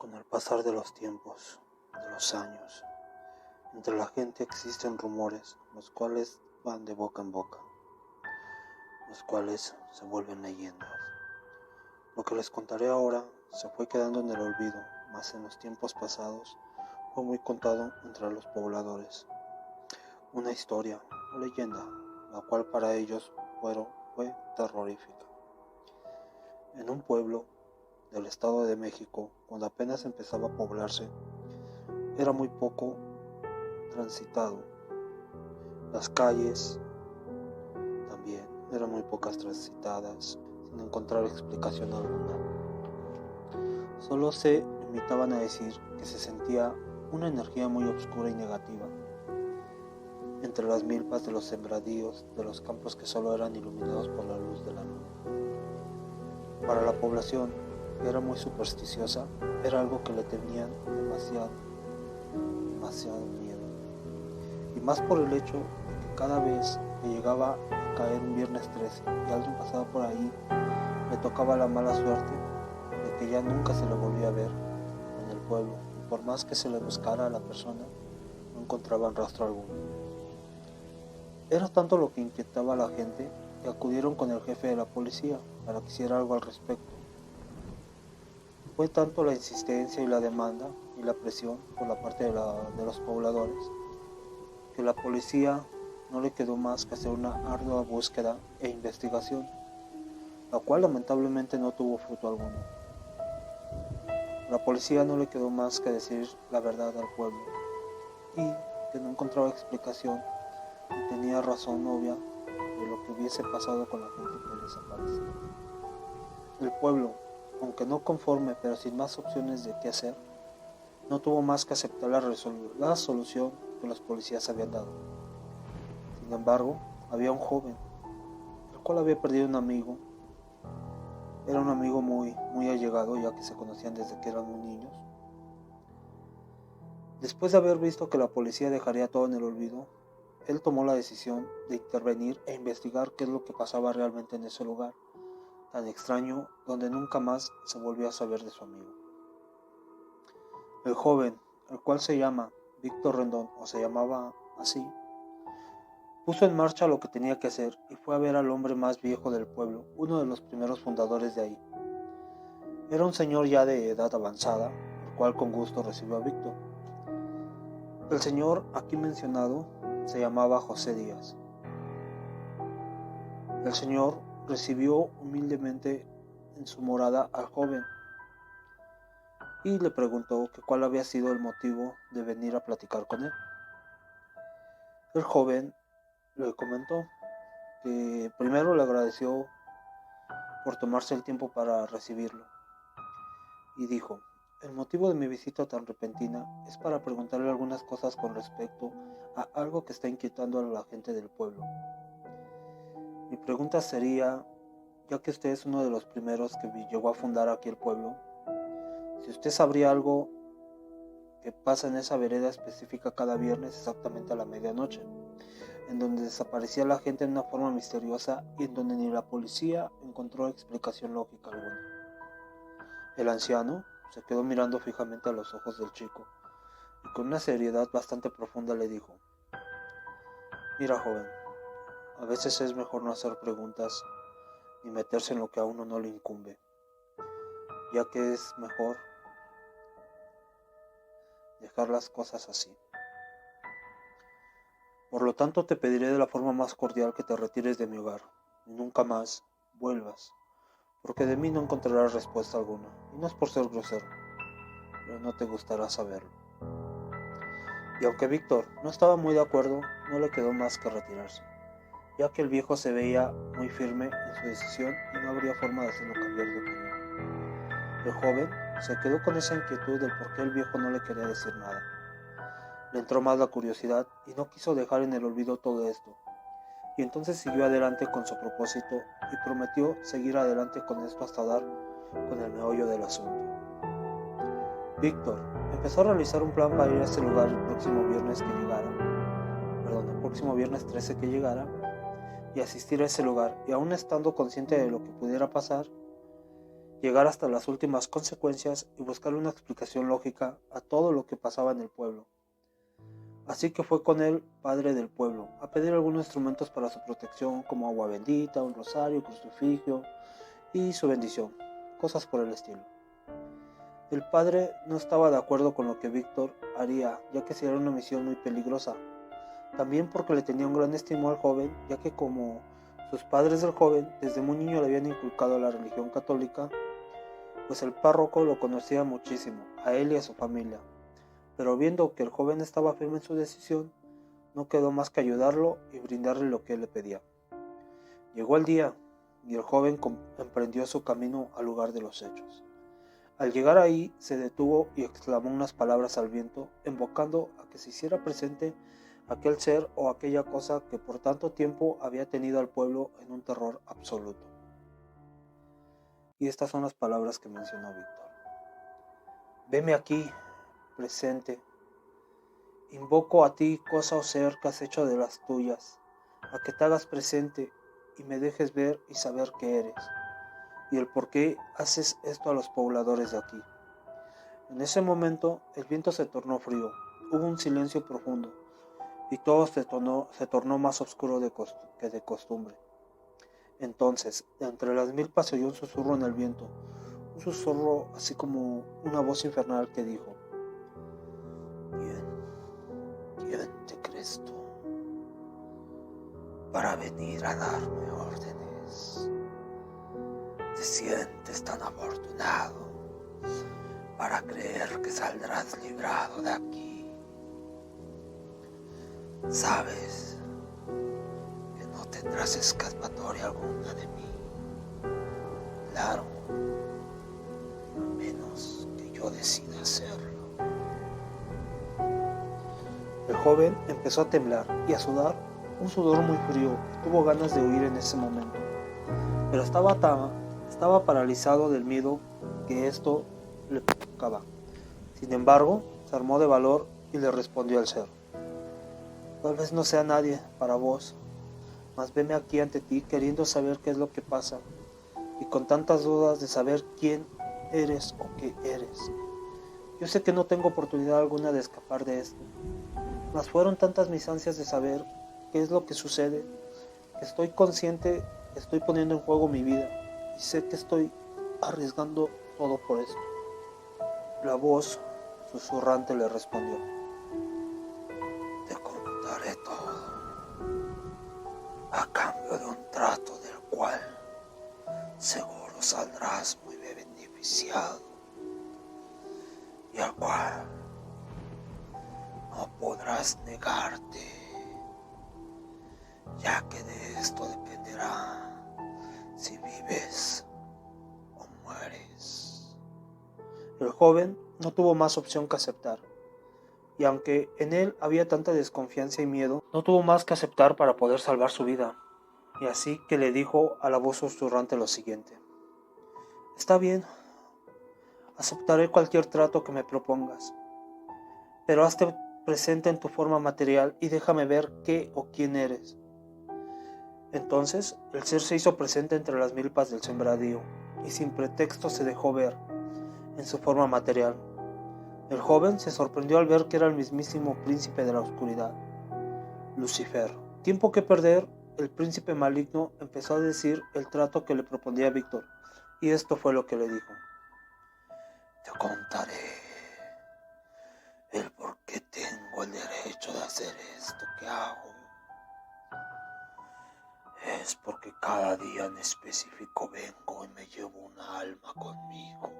Con el pasar de los tiempos, de los años, entre la gente existen rumores, los cuales van de boca en boca, los cuales se vuelven leyendas. Lo que les contaré ahora se fue quedando en el olvido, mas en los tiempos pasados fue muy contado entre los pobladores. Una historia o leyenda, la cual para ellos fue terrorífica. En un pueblo del Estado de México, cuando apenas empezaba a poblarse, era muy poco transitado. Las calles también eran muy pocas transitadas, sin encontrar explicación alguna. Solo se limitaban a decir que se sentía una energía muy oscura y negativa entre las milpas de los sembradíos de los campos que solo eran iluminados por la luz de la luna. Para la población, que era muy supersticiosa, era algo que le tenían demasiado miedo. Y más por el hecho de que cada vez que llegaba a caer un viernes 13 y alguien pasaba por ahí, le tocaba la mala suerte de que ya nunca se le volvía a ver en el pueblo, y por más que se le buscara a la persona, no encontraban rastro alguno. Era tanto lo que inquietaba a la gente que acudieron con el jefe de la policía para que hiciera algo al respecto. Fue tanto la insistencia y la demanda y la presión por la parte de los pobladores que la policía no le quedó más que hacer una ardua búsqueda e investigación, la cual lamentablemente no tuvo fruto alguno. A la policía no le quedó más que decir la verdad al pueblo y que no encontraba explicación ni tenía razón obvia de lo que hubiese pasado con la gente que desaparecía. El pueblo, aunque no conforme pero sin más opciones de qué hacer, no tuvo más que aceptar la solución que los policías habían dado. Sin embargo, había un joven, el cual había perdido un amigo. Era un amigo muy allegado, ya que se conocían desde que eran muy niños. Después de haber visto que la policía dejaría todo en el olvido, él tomó la decisión de intervenir e investigar qué es lo que pasaba realmente en ese lugar tan extraño, donde nunca más se volvió a saber de su amigo. El joven, el cual se llama Víctor Rendón, o se llamaba así, puso en marcha lo que tenía que hacer y fue a ver al hombre más viejo del pueblo, uno de los primeros fundadores de ahí. Era un señor ya de edad avanzada, el cual con gusto recibió a Víctor. El señor aquí mencionado se llamaba José Díaz. El señor recibió humildemente en su morada al joven y le preguntó que cuál había sido el motivo de venir a platicar con él. El joven le comentó que primero le agradeció por tomarse el tiempo para recibirlo y dijo: el motivo de mi visita tan repentina es para preguntarle algunas cosas con respecto a algo que está inquietando a la gente del pueblo. Mi pregunta sería, ya que usted es uno de los primeros que llegó a fundar aquí el pueblo, si usted sabría algo que pasa en esa vereda específica cada viernes exactamente a la medianoche, en donde desaparecía la gente de una forma misteriosa y en donde ni la policía encontró explicación lógica alguna. El anciano se quedó mirando fijamente a los ojos del chico y con una seriedad bastante profunda le dijo: mira, joven, a veces es mejor no hacer preguntas ni meterse en lo que a uno no le incumbe, ya que es mejor dejar las cosas así. Por lo tanto, te pediré de la forma más cordial que te retires de mi hogar y nunca más vuelvas, porque de mí no encontrarás respuesta alguna, y no es por ser grosero, pero no te gustará saberlo. Y aunque Víctor no estaba muy de acuerdo, no le quedó más que retirarse, ya que el viejo se veía muy firme en su decisión y no habría forma de hacerlo cambiar de opinión. El joven se quedó con esa inquietud del por qué el viejo no le quería decir nada. Le entró más la curiosidad y no quiso dejar en el olvido todo esto, y entonces siguió adelante con su propósito y prometió seguir adelante con esto hasta dar con el meollo del asunto. Víctor empezó a realizar un plan para ir a ese lugar el próximo viernes 13 que llegara, y asistir a ese lugar, y aún estando consciente de lo que pudiera pasar, llegar hasta las últimas consecuencias y buscar una explicación lógica a todo lo que pasaba en el pueblo. Así que fue con el padre del pueblo a pedir algunos instrumentos para su protección, como agua bendita, un rosario, crucifijo y su bendición, cosas por el estilo. El padre no estaba de acuerdo con lo que Víctor haría, ya que sería una misión muy peligrosa. También porque le tenía un gran estima al joven, ya que como sus padres del joven desde muy niño le habían inculcado la religión católica, pues el párroco lo conocía muchísimo, a él y a su familia. Pero viendo que el joven estaba firme en su decisión, no quedó más que ayudarlo y brindarle lo que él le pedía. Llegó el día y el joven emprendió su camino al lugar de los hechos. Al llegar ahí, se detuvo y exclamó unas palabras al viento, invocando a que se hiciera presente aquel ser o aquella cosa que por tanto tiempo había tenido al pueblo en un terror absoluto. Y estas son las palabras que mencionó Víctor. Veme aquí, presente. Invoco a ti, cosa o ser que has hecho de las tuyas, a que te hagas presente y me dejes ver y saber qué eres, y el por qué haces esto a los pobladores de aquí. En ese momento el viento se tornó frío, hubo un silencio profundo, y todo se tornó más oscuro que de costumbre. Entonces, de entre las milpas se oyó un susurro en el viento, un susurro así como una voz infernal que dijo: ¿Quién te crees tú para venir a darme órdenes? ¿Te sientes tan afortunado para creer que saldrás librado de aquí? Sabes que no tendrás escapatoria alguna de mí. Claro, a menos que yo decida hacerlo. El joven empezó a temblar y a sudar un sudor muy frío y tuvo ganas de huir en ese momento, pero estaba paralizado del miedo que esto le provocaba. Sin embargo, se armó de valor y le respondió al ser: tal vez no sea nadie para vos, mas veme aquí ante ti queriendo saber qué es lo que pasa, y con tantas dudas de saber quién eres o qué eres. Yo sé que no tengo oportunidad alguna de escapar de esto, mas fueron tantas mis ansias de saber qué es lo que sucede, que estoy consciente que estoy poniendo en juego mi vida, y sé que estoy arriesgando todo por esto. La voz susurrante le respondió: te contaré todo, a cambio de un trato del cual seguro saldrás muy beneficiado, y al cual no podrás negarte, ya que de esto dependerá si vives o mueres. El joven no tuvo más opción que aceptar, y aunque en él había tanta desconfianza y miedo, no tuvo más que aceptar para poder salvar su vida, y así que le dijo a la voz susurrante lo siguiente: está bien, aceptaré cualquier trato que me propongas, pero hazte presente en tu forma material y déjame ver qué o quién eres. Entonces el ser se hizo presente entre las milpas del sembradío, y sin pretexto se dejó ver en su forma material. El joven se sorprendió al ver que era el mismísimo príncipe de la oscuridad, Lucifer. Tiempo que perder, el príncipe maligno empezó a decir el trato que le proponía Víctor, y esto fue lo que le dijo: te contaré el por qué tengo el derecho de hacer esto que hago. Es porque cada día en específico vengo y me llevo una alma conmigo,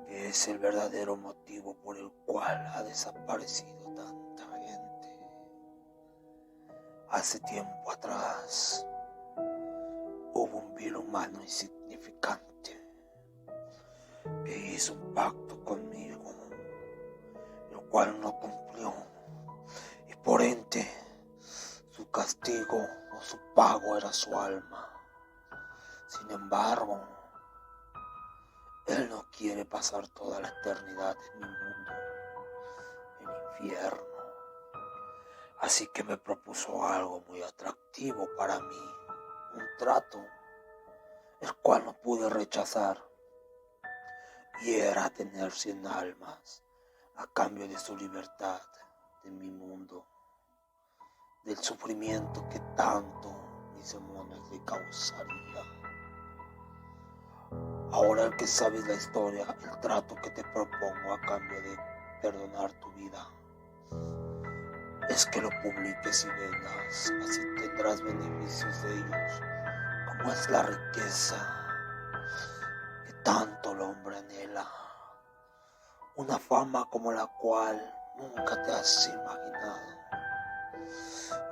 que es el verdadero motivo por el cual ha desaparecido tanta gente. Hace tiempo atrás hubo un vil humano insignificante que hizo un pacto conmigo, el cual no cumplió, y por ende su castigo o su pago era su alma. Sin embargo, él no quiere pasar toda la eternidad en mi mundo, el infierno. Así que me propuso algo muy atractivo para mí, un trato el cual no pude rechazar, y era tener 100 almas a cambio de su libertad, de mi mundo, del sufrimiento que tanto mis demonios le causaría. Ahora que sabes la historia, el trato que te propongo a cambio de perdonar tu vida es que lo publiques y vendas, así tendrás beneficios de ellos, como es la riqueza que tanto el hombre anhela, una fama como la cual nunca te has imaginado,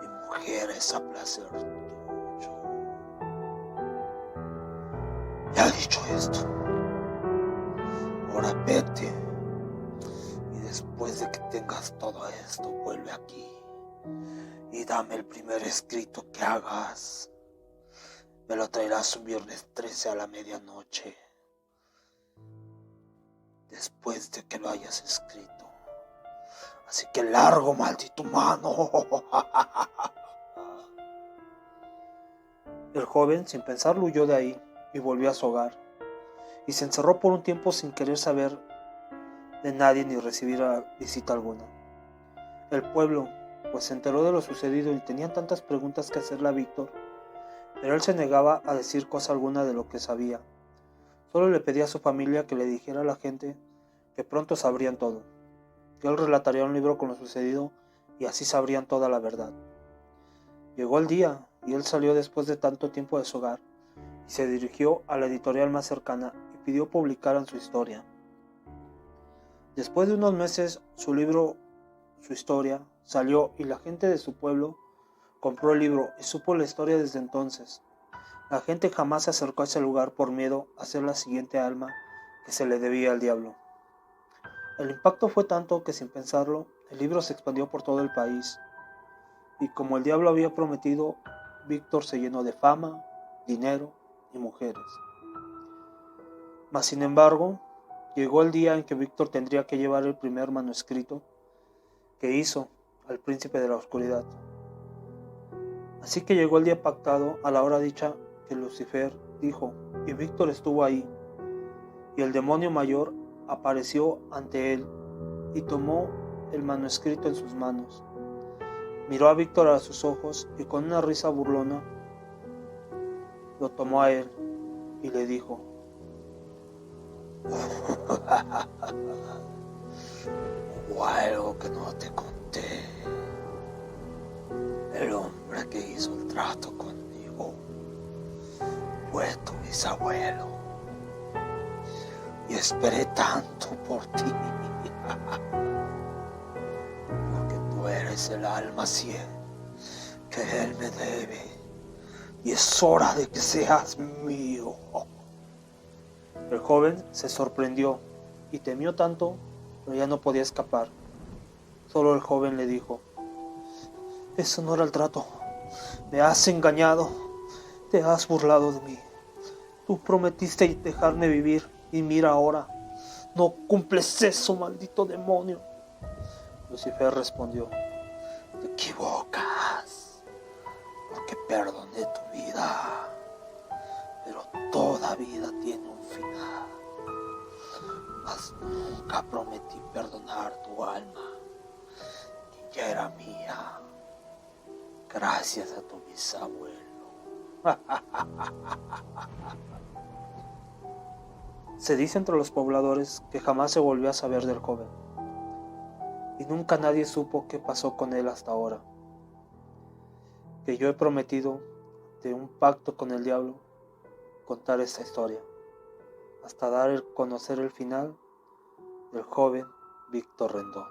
y mujeres a placer tuyo. Ya dicho esto, ahora vete, y después de que tengas todo esto, vuelve aquí y dame el primer escrito que hagas. Me lo traerás un viernes 13 a la medianoche, después de que lo hayas escrito. Así que largo, maldito mano. El joven, sin pensarlo, huyó de ahí y volvió a su hogar, y se encerró por un tiempo sin querer saber de nadie ni recibir visita alguna. El pueblo, pues se enteró de lo sucedido y tenían tantas preguntas que hacerle a Víctor, pero él se negaba a decir cosa alguna de lo que sabía. Solo le pedía a su familia que le dijera a la gente que pronto sabrían todo, que él relataría un libro con lo sucedido y así sabrían toda la verdad. Llegó el día y él salió después de tanto tiempo de su hogar y se dirigió a la editorial más cercana y pidió publicaran su historia. Después de unos meses, su libro, su historia, salió y la gente de su pueblo compró el libro y supo la historia desde entonces. La gente jamás se acercó a ese lugar por miedo a ser la siguiente alma que se le debía al diablo. El impacto fue tanto que sin pensarlo, el libro se expandió por todo el país. Y como el diablo había prometido, Víctor se llenó de fama, dinero y mujeres. Mas sin embargo, llegó el día en que Víctor tendría que llevar el primer manuscrito que hizo al príncipe de la oscuridad. Así que llegó el día pactado a la hora dicha que Lucifer dijo, y Víctor estuvo ahí, y el demonio mayor apareció ante él y tomó el manuscrito en sus manos. Miró a Víctor a sus ojos y con una risa burlona lo tomó a él y le dijo: hubo algo que no te conté. El hombre que hizo el trato conmigo fue tu bisabuelo. Y esperé tanto por ti. Porque tú eres el alma 100 que él me debe. Y es hora de que seas mío. El joven se sorprendió y temió tanto, pero ya no podía escapar. Solo el joven le dijo: eso no era el trato. Me has engañado. Te has burlado de mí. Tú prometiste dejarme vivir y mira ahora. No cumples eso, maldito demonio. Lucifer respondió: te equivocas, porque perdoné tu vida, pero toda vida tiene un final. Mas nunca prometí perdonar tu alma, que ya era mía, gracias a tu bisabuelo. Se dice entre los pobladores que jamás se volvió a saber del joven, y nunca nadie supo qué pasó con él hasta ahora. Que yo he prometido, de un pacto con el diablo, contar esta historia, hasta dar a conocer el final del joven Víctor Rendón.